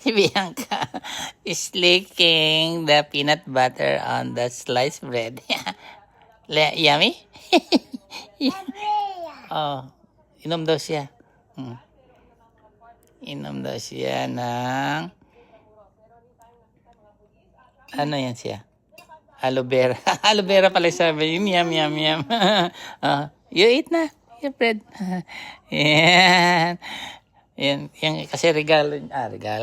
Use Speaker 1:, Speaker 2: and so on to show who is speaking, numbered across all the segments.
Speaker 1: Si Bianca is licking the peanut butter on the sliced bread. Yummy? Oh, inom daw siya. Inom daw siya ng... Ano yan siya? Aloe vera. Aloe vera pala sabi. Yum, yum, yum. You eat na. Your bread. Yan. Yan kasi regalo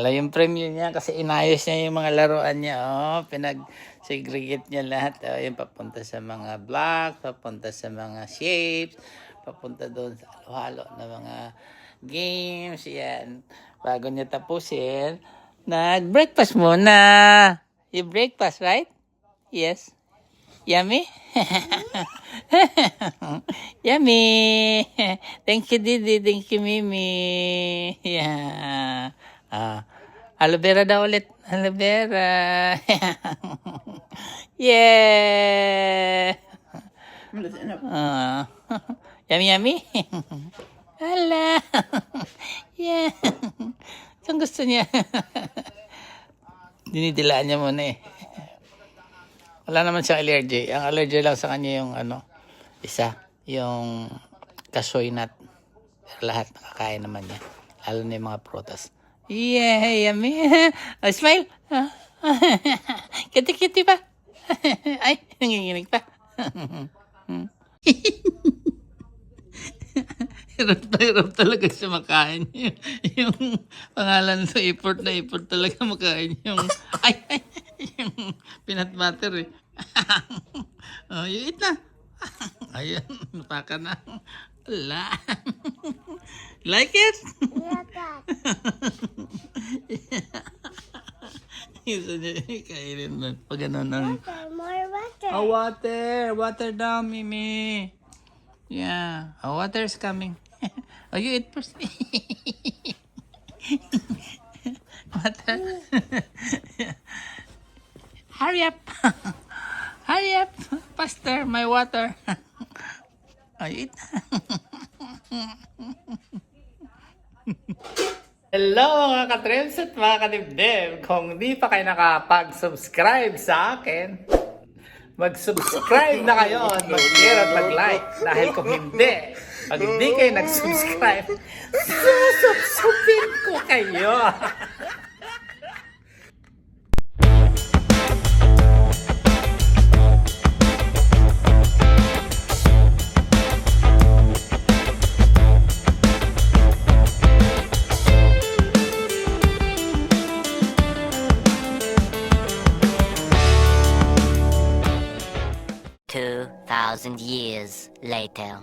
Speaker 1: yung premium niya kasi inayos niya yung mga laruan niya. Pinag-segregate niya lahat. Yung papunta sa mga blocks, papunta sa mga shapes, papunta doon sa halo-halo na mga games. Yan. Bago niya tapusin, nag-breakfast muna. You breakfast, right? Yes. Yummy? Yummy. Thank you, Didi. Thank you, Mimi. Yeah. Aloe vera daw ulit. Aloe vera. Yeah. Yummy, yummy. Hala. Yeah. Saan gusto niya? Dinidilaan niya muna eh. Wala naman siyang allergy. Ang allergy lang sa kanya yung yung cashew nut. Pero lahat nakakain naman niya. Lalo na yung mga prutas. Yeah, yummy. Smile. Kiti-kiti pa. Ay, nanginginig pa. Hirap talaga siya makain. Yung pangalan sa effort talaga makain yung yung peanut butter eh. You eat na. Ayan, napaka na. Wala. Like it? Isa niya kainin na. Pag ano na.
Speaker 2: More water.
Speaker 1: Oh, water. Water down, Mimi. Yeah. Oh, water is coming. Oh, you eat first. Water. Hurry up. Hurry up. Faster, my water. Oh, you eat. Hello mga ka-trims at mga ka-dibdib. Kung di pa kayo nakapag-subscribe sa akin, mag-subscribe na kayo at mag-share at mag-like. Dahil kung hindi, pag hindi kayo nag-subscribe, susubsubin ko kayo.
Speaker 3: Years later.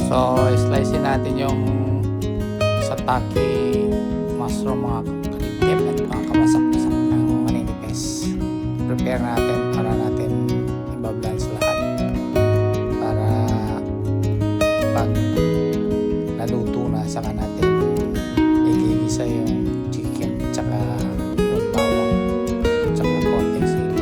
Speaker 1: So, slicein natin yung sataki mushroom mga kaliptip at mga kamasak-masak ng maninipis. Prepare natin para natin ibabalance lahat para pag naluto na saka natin igigisa yung chicken tsaka yung bawang tsaka konting sili.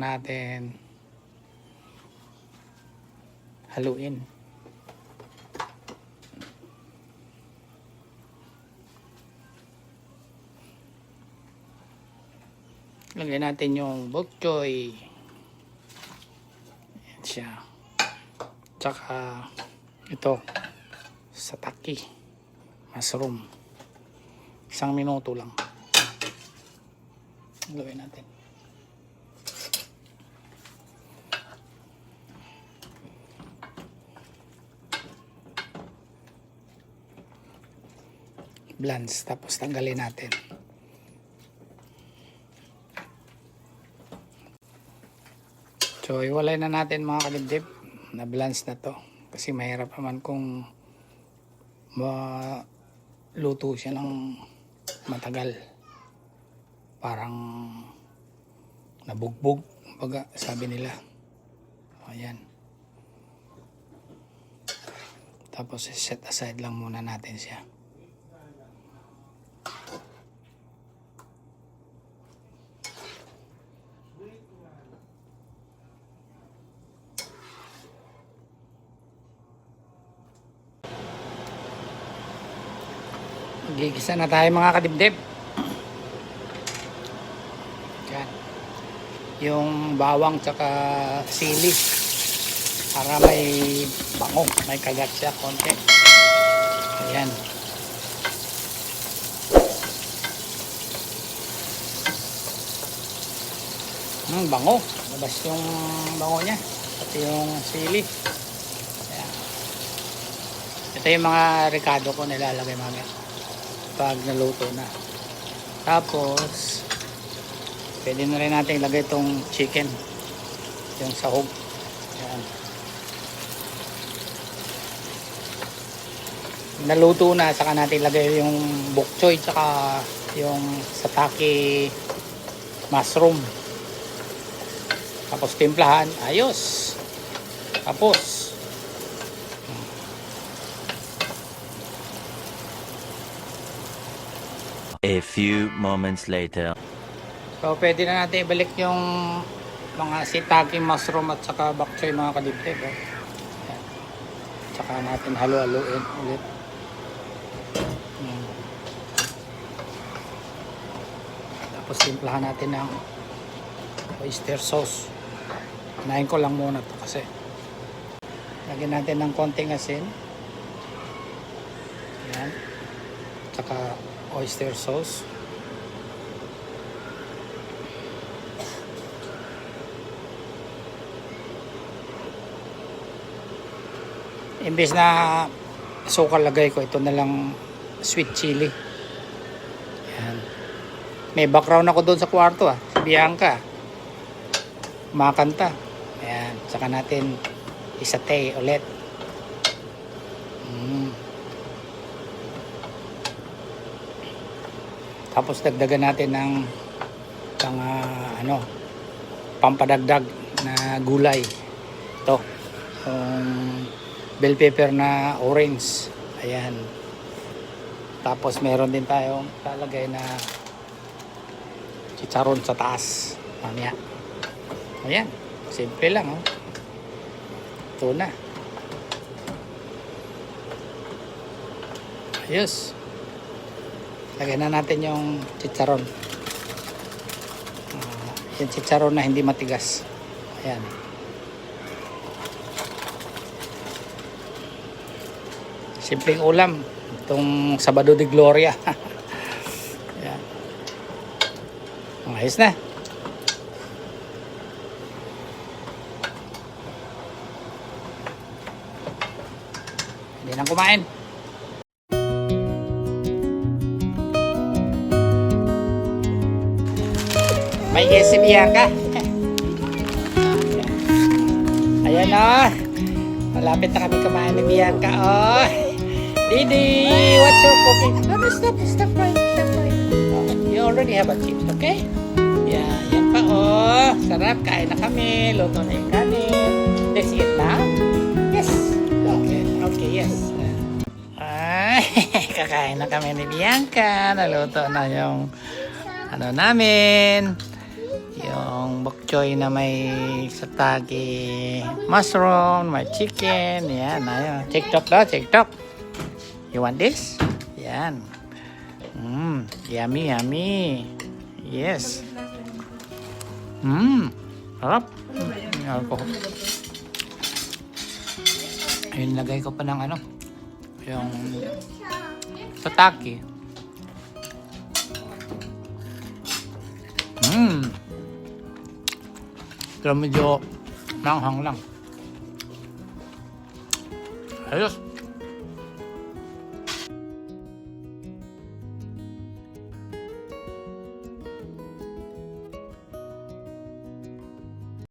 Speaker 1: natin haluin. Lagyan natin yung bok choy. Yan siya. Tsaka ito sataki mushroom. 1 minuto lang. Gawin natin. Blends, tapos tanggalin natin. So iwalay na natin mga kadibdib na blends na to, kasi mahirap naman kung maluto siya ng matagal, parang nabugbog baga sabi nila. Ayan, tapos set aside lang muna natin siya. Gigisa na tayo mga kadibdib. Yan. Yung bawang tsaka sili para may bango, may kagat siya konti. Ayan. Bango. Labas yung bango niya. Pati yung sili. Ayan. Ito yung mga ricado ko nilalagay mamaya pag naluto na. Tapos pwede na rin natin ilagay itong chicken, yung sahog. Ayan. Naluto na, saka natin ilagay yung bok choy tsaka yung sataki mushroom. Tapos timplahan, ayos. Tapos
Speaker 2: a few moments later.
Speaker 1: so pwede na natin ibalik yung mga sitaki mushroom at saka bok choy mga kadibdib. Ayan. Tsaka natin halo-haloin ulit. Tapos timplahan natin ng oyster sauce. Kinain ko lang muna to kasi. Lagyan natin ng konting asin. Ayan. Tsaka oyster sauce. Imbes na sukal lagay ko, ito na lang sweet chili. Ayan. May background ako doon sa kwarto si Bianca. Kumakanta. Ayan. Saka natin isatay ulit. Tapos dagdagan natin ng pampadagdag na gulay. Ito. Bell pepper na orange. Ayan. Tapos meron din tayong lalagay na chicharon sa taas. Mamaya. Ayan. Simple lang. Ito na. Ayos. Lagyan na natin yung chicharon. Yung chicharon na hindi matigas. Ayan. Simpleng ulam. Itong Sabado de Gloria. Ayan. Ayos na. Hindi nang kumain. May yes si Bianca. Ayan o. Malapit na kami kumain ni Bianca. Oh. Didi, what's your cooking? No, stop right. You already have a chips, okay? Yeah, yan pa oh. Sarap, kain na kami. Luto na yung kanin. Let's eat now. Yes. Okay, yes. Ay, kakain na kami ni Bianca. Naluto na yung namin. Yung bok choy na may satagi, mushroom, may chicken. Yan, ayun. TikTok daw, TikTok. You want this? Yan. Yummy, yummy. Yes. Sarap. Alcohol. Ayun, lagay ko pa ng ano, yung sataki. Pero medyo manghang lang. Ayos.